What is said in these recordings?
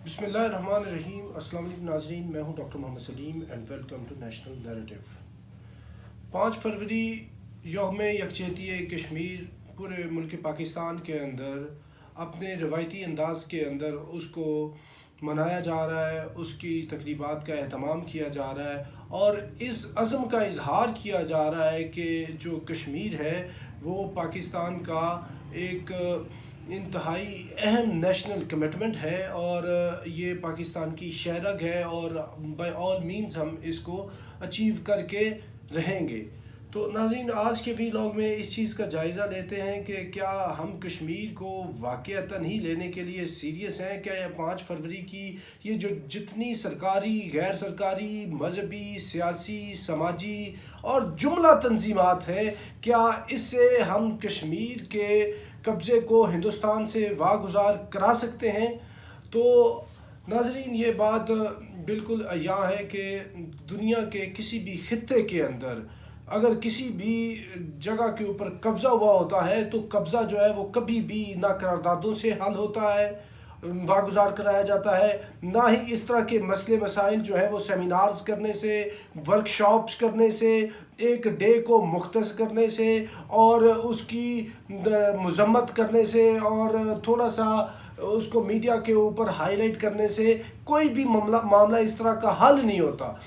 बिस्मिल्लाहिर्रहमानिर्रहीम। अस्सलाम वालेकुम नाज़रीन, मैं हूं doctor Mohammad Saleem and welcome to national narrative. 5 फरवरी यौम यकजहती कश्मीर पूरे मुल्क पाकिस्तान के अंदर अपने रवायती अंदाज के अंदर उसको मनाया जा रहा है, उसकी तकरीबात का एहतमाम किया जा रहा है और इस अज़्म का इजहार किया जा रहा है कि जो कश्मीर है वो पाकिस्तान का एक इंतहाई अहम नेशनल कमिटमेंट है और ये पाकिस्तान की शहरग है और बाय ऑल मीन्स हम इसको अचीव करके रहेंगे। तो नाज़रीन, आज के व्लॉग में इस चीज़ का जायज़ा लेते हैं कि क्या हम कश्मीर को वाक़अतन ही लेने के लिए सीरियस हैं। क्या ये 5 फरवरी की ये जो जितनी सरकारी, गैर सरकारी, मजहबी, सियासी, समाजी और जुमला तंजीमात हैं, क्या इससे हम कश्मीर के कब्ज़े को हिंदुस्तान से वागुजार करा सकते हैं। तो नाज़रीन, ये बात बिल्कुल अय्यां है कि दुनिया के किसी भी खित्ते के अंदर अगर किसी भी जगह के ऊपर कब्ज़ा हुआ होता है तो कब्ज़ा जो है वो कभी भी ना करारदादों से हल होता है, वागुजार कराया जाता है, ना ही इस तरह के मसले मसाइल जो है वो सेमिनार्स करने से, वर्कशॉप्स करने से, एक डे को मुख्तस करने से और उसकी मजम्मत करने से और थोड़ा सा उसको मीडिया के ऊपर हाईलाइट करने से कोई भी मामला इस तरह का हल नहीं होता।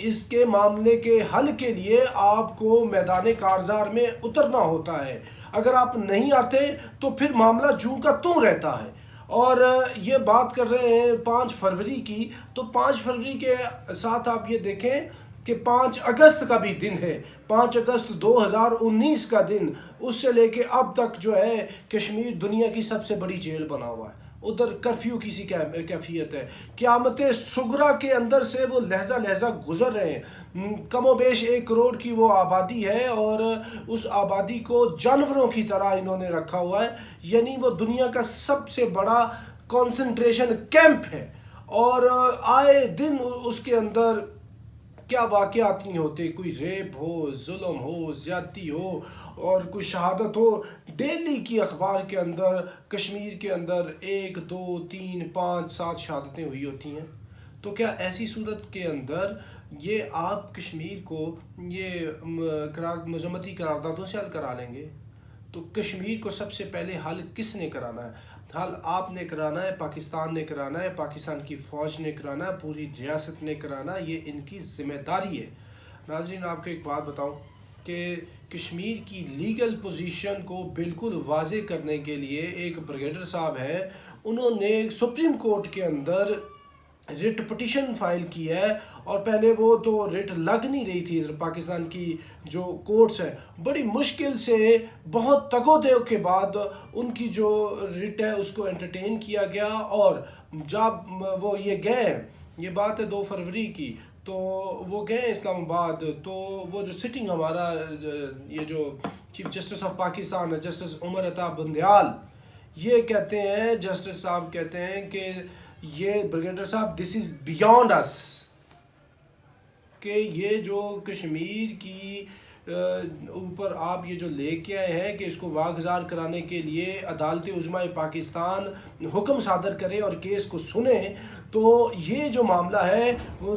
इसके मामले के हल के लिए आपको मैदान कारज़ार में उतरना होता है। अगर आप नहीं आते तो फिर मामला जूं का त्यों रहता है। और ये बात कर रहे हैं 5 फरवरी की, तो 5 फरवरी के साथ आप ये देखें कि 5 अगस्त का भी दिन है। 5 अगस्त 2019 का दिन, उससे लेके अब तक जो है कश्मीर दुनिया की सबसे बड़ी जेल बना हुआ है। उधर कर्फ्यू की सी कैफियत है। क़यामत सुगरा के अंदर से वो लहजा लहजा गुजर रहे हैं। कमोबेश 1 करोड़ की वो आबादी है और उस आबादी को जानवरों की तरह इन्होंने रखा हुआ है। यानी वो दुनिया का सबसे बड़ा कंसंट्रेशन कैंप है और आए दिन उसके अंदर क्या वाक़यात नहीं होते। कोई रेप हो, जुल्म हो, ज़्यादती हो और कोई शहादत हो। डेली की अखबार के अंदर कश्मीर के अंदर 1, 2, 3, 5, 7 शहादतें हुई होती हैं। तो क्या ऐसी सूरत के अंदर ये आप कश्मीर को ये मजम्मती करारदादों से हल करा लेंगे? तो कश्मीर को सबसे पहले हल किसने कराना है? हल आपने कराना है, पाकिस्तान ने कराना है, पाकिस्तान की फ़ौज ने कराना है, पूरी रियासत ने कराना है। ये इनकी ज़िम्मेदारी है। नाज़रीन, आपको एक बात बताऊं कि कश्मीर की लीगल पोजीशन को बिल्कुल वाज़े करने के लिए एक ब्रिगेडियर साहब है, उन्होंने सुप्रीम कोर्ट के अंदर रिट पिटिशन फाइल की है और पहले वो तो रिट लग नहीं रही थी। पाकिस्तान की जो कोर्ट्स हैं बड़ी मुश्किल से बहुत तगोदेव के बाद उनकी जो रिट है उसको एंटरटेन किया गया और जब वो ये गए, ये बात है 2 फरवरी की, तो वो गए इस्लामाबाद, तो वो जो सिटिंग हमारा ये जो चीफ जस्टिस ऑफ पाकिस्तान है, जस्टिस उमर अता बंदयाल, ये कहते हैं, जस्टिस साहब कहते हैं कि ये ब्रिगेडियर साहब, दिस इज़ बियॉन्ड अस, कि ये जो कश्मीर की ऊपर आप ये जो लेके आए हैं कि इसको वागुजार कराने के लिए अदालत उज़्मा पाकिस्तान हुक्म सादर करे और केस को सुने, तो ये जो मामला है वो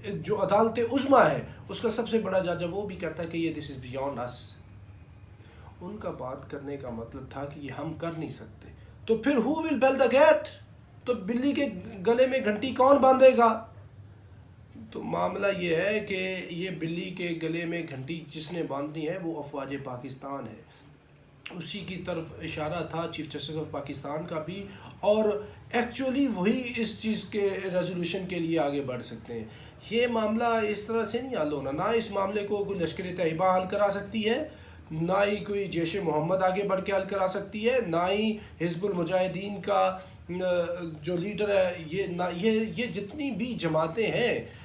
जो अदालत उज़्मा है उसका सबसे बड़ा जज वो भी कहता है कि ये दिस इज़ बियॉन्ड अस। उनका बात करने का मतलब था कि ये हम कर नहीं सकते। तो फिर who will bell the gate? तो बिल्ली के गले में घंटी कौन बांधेगा? तो मामला ये है कि ये बिल्ली के गले में घंटी जिसने बांधनी है वो अफवाज पाकिस्तान है। उसी की तरफ इशारा था चीफ जस्टिस ऑफ पाकिस्तान का भी, और एक्चुअली वही इस चीज़ के रेजोल्यूशन के लिए आगे बढ़ सकते हैं। ये मामला इस तरह से नहीं हल होना। ना इस मामले को कोई लश्कर तैयबा हल करा सकती है, ना ही कोई जैश मोहम्मद आगे बढ़ के हल करा सकती है, ना ही हिजबुल मुजाहिदीन का जो लीडर है, ये ना ये जितनी भी जमातें हैं,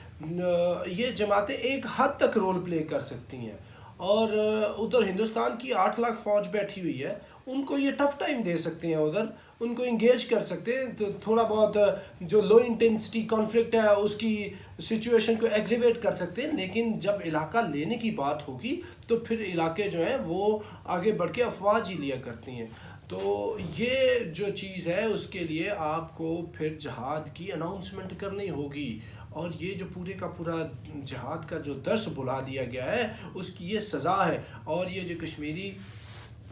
ये जमातें एक हद तक रोल प्ले कर सकती हैं। और उधर हिंदुस्तान की 8 लाख फ़ौज बैठी हुई है, उनको ये टफ़ टाइम दे सकते हैं, उधर उनको इंगेज कर सकते हैं। तो थोड़ा बहुत जो लो इंटेंसिटी कॉन्फ्लिक्ट है उसकी सिचुएशन को एग्रीवेट कर सकते हैं, लेकिन जब इलाका लेने की बात होगी तो फिर इलाके जो हैं वो आगे बढ़ के अफवाज ही लिया करती हैं। تو یہ جو چیز ہے اس کے لیے آپ کو پھر جہاد کی اناؤنسمنٹ کرنی ہوگی، اور یہ جو پورے کا پورا جہاد کا جو درس بلا دیا گیا ہے اس کی یہ سزا ہے۔ اور یہ جو کشمیری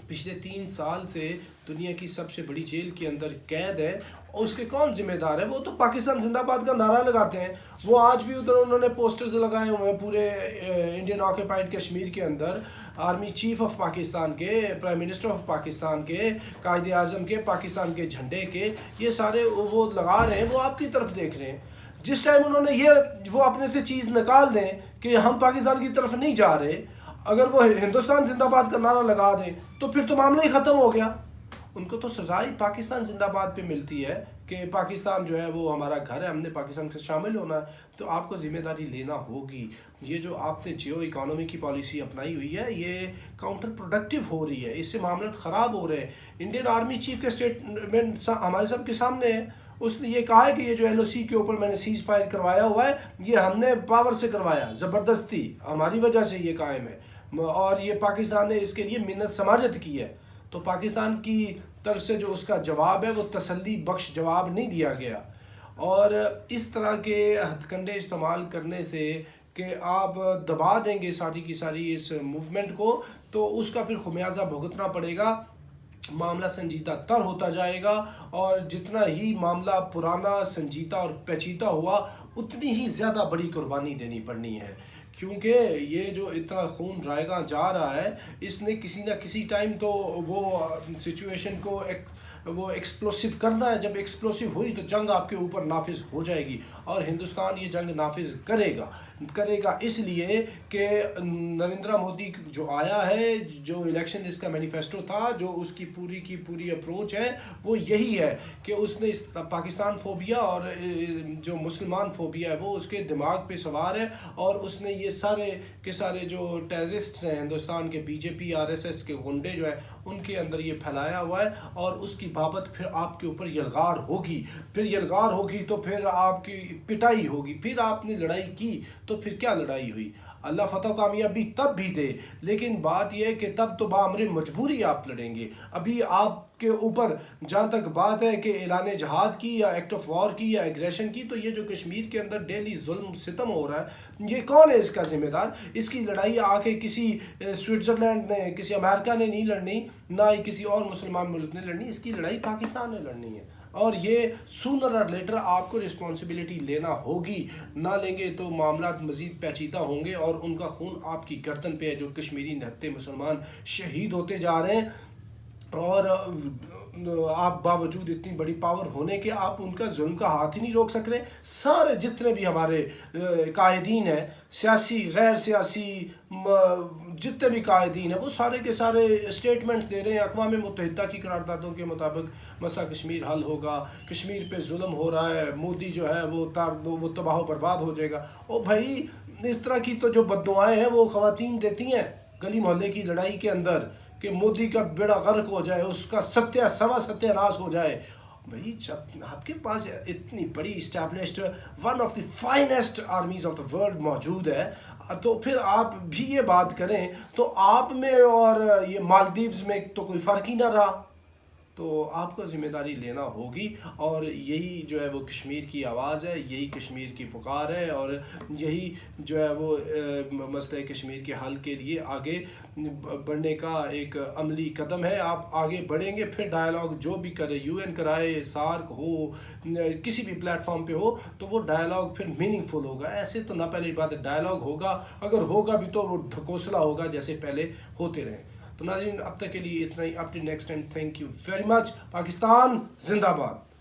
پچھلے 3 سال سے دنیا کی سب سے بڑی جیل کے اندر قید ہے، اس کے کون ذمہ دار ہے؟ وہ تو پاکستان زندہ باد کا نعرہ لگاتے ہیں، وہ آج بھی ادھر انہوں نے پوسٹرز لگائے ہوئے ہیں پورے انڈین آکوپائڈ کشمیر کے اندر، آرمی چیف آف پاکستان کے، پرائم منسٹر آف پاکستان کے، قائد اعظم کے، پاکستان کے جھنڈے کے، یہ سارے وہ لگا رہے ہیں، وہ آپ کی طرف دیکھ رہے ہیں۔ جس ٹائم انہوں نے وہ اپنے سے چیز نکال دیں کہ ہم پاکستان کی طرف نہیں جا رہے، اگر وہ ہندوستان زندہ باد کا نعرہ لگا دیں تو پھر تو معاملہ ہی ختم ہو گیا۔ ان کو تو سزا ہی پاکستان زندہ باد پہ ملتی ہے کہ پاکستان جو ہے وہ ہمارا گھر ہے، ہم نے پاکستان سے شامل ہونا ہے، تو آپ کو ذمہ داری لینا ہوگی۔ یہ جو آپ نے جیو اکانومی کی پالیسی اپنائی ہوئی ہے یہ کاؤنٹر پروڈکٹیو ہو رہی ہے، اس سے معاملات خراب ہو رہے ہیں۔ انڈین آرمی چیف کے اسٹیٹمنٹ ہمارے سب کے سامنے ہے، اس نے یہ کہا ہے کہ یہ جو ایل او سی کے اوپر میں نے سیز فائر کروایا ہوا ہے یہ ہم نے پاور سے کروایا، زبردستی ہماری وجہ سے یہ قائم ہے، اور یہ پاکستان نے اس کے لیے منت سماجت کی ہے۔ تو پاکستان کی طرف سے جو اس کا جواب ہے وہ تسلی بخش جواب نہیں دیا گیا، اور اس طرح کے ہتھ کنڈے استعمال کرنے سے کہ آپ دبا دیں گے ساری کی ساری اس موومنٹ کو، تو اس کا پھر خمیازہ بھگتنا پڑے گا، معاملہ سنجیدہ تر ہوتا جائے گا، اور جتنا ہی معاملہ پرانا سنجیدہ اور پیچیدہ ہوا اتنی ہی زیادہ بڑی قربانی دینی پڑنی ہے، کیونکہ یہ جو اتنا خون رائیگاں جا رہا ہے اس نے کسی نہ کسی ٹائم تو وہ سچویشن کو وہ ایکسپلوسیو کرنا ہے۔ جب ایکسپلوسیو ہوئی تو جنگ آپ کے اوپر نافذ ہو جائے گی، اور ہندوستان یہ جنگ نافذ کرے گا اس لیے کہ نریندر مودی جو آیا ہے، جو الیکشن اس کا مینیفیسٹو تھا، جو اس کی پوری اپروچ ہے وہ یہی ہے کہ اس نے پاکستان فوبیا اور جو مسلمان فوبیا ہے وہ اس کے دماغ پہ سوار ہے، اور اس نے یہ سارے کے سارے جو ٹیررسٹس ہیں ہندوستان کے، B J P R S S کے گنڈے جو ہیں ان کے اندر یہ پھیلایا ہوا ہے، اور اس کی بابت پھر آپ کے اوپر یلغار ہوگی تو پھر آپ کی پٹائی ہوگی۔ پھر آپ نے لڑائی کی تو پھر کیا لڑائی ہوئی؟ اللہ فتح و کامیابی تب بھی دے، لیکن بات یہ ہے کہ تب تو بامر مجبوری آپ لڑیں گے۔ ابھی آپ کے اوپر جہاں تک بات ہے کہ اعلان جہاد کی یا ایکٹ آف وار کی یا ایگریشن کی، تو یہ جو کشمیر کے اندر ڈیلی ظلم ستم ہو رہا ہے یہ کون ہے اس کا ذمہ دار؟ اس کی لڑائی آ کے کسی سوئٹزرلینڈ نے، کسی امریکہ نے نہیں لڑنی، نہ ہی کسی اور مسلمان ملک نے لڑنی، اس کی لڑائی پاکستان نے لڑنی ہے، اور یہ سونر اور لیٹر آپ کو رسپانسبلٹی لینا ہوگی۔ نہ لیں گے تو معاملات مزید پیچیدہ ہوں گے، اور ان کا خون آپ کی گردن پہ ہے، جو کشمیری نہتے مسلمان شہید ہوتے جا رہے ہیں، اور آپ باوجود اتنی بڑی پاور ہونے کے آپ ان کا ظلم کا ہاتھ ہی نہیں روک سک رہے۔ سارے جتنے بھی ہمارے قائدین ہیں، سیاسی غیر سیاسی، جتنے بھی قائدین ہیں، وہ سارے کے سارے اسٹیٹمنٹ دے رہے ہیں اقوام متحدہ کی قراردادوں کے مطابق مسئلہ کشمیر حل ہوگا، کشمیر پہ ظلم ہو رہا ہے، مودی جو ہے وہ تباہ و برباد ہو جائے گا۔ او بھائی، اس طرح کی تو جو بددعائیں ہیں وہ خواتین دیتی ہیں گلی محلے کی لڑائی کے اندر کہ مودی کا بیڑا غرق ہو جائے، اس کا ستیہ ناش ہو جائے۔ بھائی جب آپ کے پاس اتنی بڑی established one of the finest armies of the world موجود ہے، تو پھر آپ بھی یہ بات کریں تو آپ میں اور یہ مالدیوز میں تو کوئی فرق ہی نہ رہا۔ تو آپ کو ذمہ داری لینا ہوگی، اور یہی جو ہے وہ کشمیر کی آواز ہے، یہی کشمیر کی پکار ہے، اور یہی جو ہے وہ مسئلہ کشمیر کے حل کے لیے آگے بڑھنے کا ایک عملی قدم ہے۔ آپ آگے بڑھیں گے، پھر ڈائلاگ جو بھی کرے، یو این کرائے، سارک ہو، کسی بھی پلیٹ فارم پہ ہو، تو وہ ڈائلاگ پھر میننگ فل ہوگا۔ ایسے تو نہ پہلے بات ڈائلاگ ہوگا، اگر ہوگا بھی تو وہ ڈھکوسلا ہوگا جیسے پہلے ہوتے رہے۔ تو ناظرین اب تک کے لیے اتنا ہی، up to next time, thank you very much. Pakistan زندہ باد۔